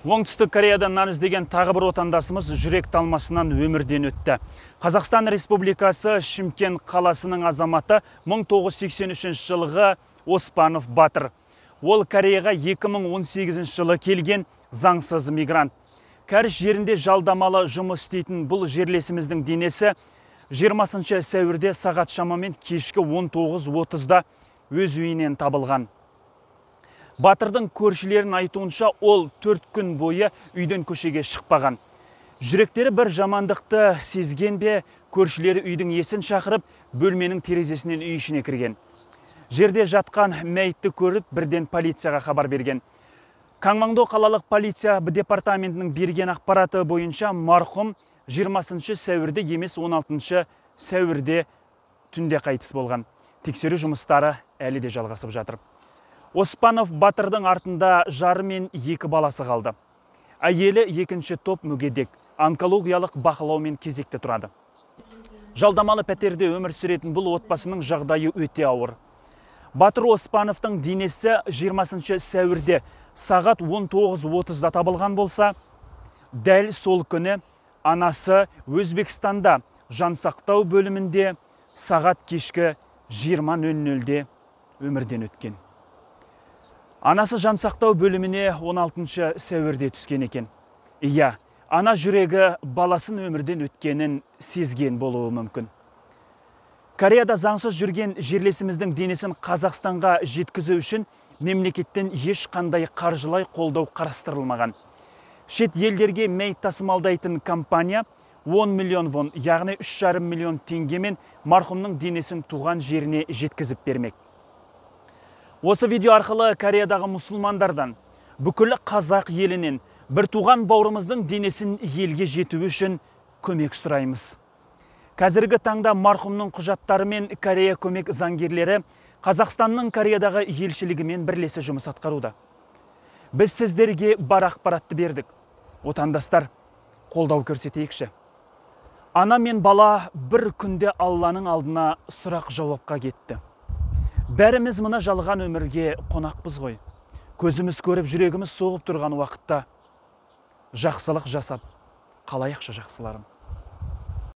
Оңтүстік Кореядан нан іздеген тағы бір отандасымыз жүрек талмасынан өмірден өтті. Қазақстан Республикасы Шымкент қаласының азаматы 1983 жылғы Оспанов Батыр. Ол Кореяға 2018 жылы келген заңсыз мигрант. Кәріш жерінде жалдамалы жұмыс істейтін бұл жерлесіміздің денесі 20 сәуірде сағат шамамен кешкі 19:30-да өз үйінен табылған. Батырдың көршілерін айтуынша, ол 4 күн бойы үйден көшеге шықпаған. Жүректері бір жамандықты сезген бе, көршілері үйдің есін шақырып, бөлменің терезесінен үй ішіне кірген. Жерде жатқан мәйітті көріп, бірден полицияға хабар берген. Кангмангдо қалалық полиция департаментінің берген ақпараты бойынша марқұм 20 сәуірде емес 16 сәуірде түнде қайтыс болған. Тексеру жұмыстары әлі де жалғасып жатыр. Оспанов Батырдың артында жары мен 2 баласы қалды. Әйелі 2-ші топ мүгедек, онкологиялық бақылаумен кезекте тұрады. Жалдамалы пәтерде өмір сүретін бұл отбасының жағдайы өте ауыр. Батыр Оспановтың денесі 20 сәуірде сағат 19:30-да табылған болса, дәл сол күні анасы Өзбекстанда жансақтау бөлімінде сағат кешкі 20:00-де өмірден өткен. Анасы жансақтау бөліміне 16 сәуірде түскен екен. Иә, ана жүрегі баласын өмірден өткенін сезген болуы мүмкін. Кореяда заңсыз жүрген жерлесіміздің денесін Қазақстанға жеткізу үшін мемлекеттен ешқандай қаржылай қолдау қарастырылмаған. Шет елдерге мәйіт тасымалдайтын компания 10 миллион вон, яғни 3,5 миллион теңгемен марқұмның денесін туған жеріне жеткізіп бермек. Осы видео арқылы Кореядағы мұсылмандардан, бүкіл қазақ елінен бір туған бауырымыздың денесін елге жету үшін көмек сұраймыз. Қазіргі таңда марқұмның құжаттары мен Корея көмек заңгерлері Қазақстанның Кореядағы елшілігімен бірлесе жұмыс атқаруда. Біз сіздерге бар ақпаратты бердік. Отандастар, қолдау көрсетейікші. Ана мен бала бір күнде Алланың алдына сұрақ жауапқа кетті. Бәріміз мына жалған өмірге қонақпыз ғой. Көзіміз көріп, жүрегіміз соғып тұрған уақытта жақсылық жасап, қалайықшы жақсыларым.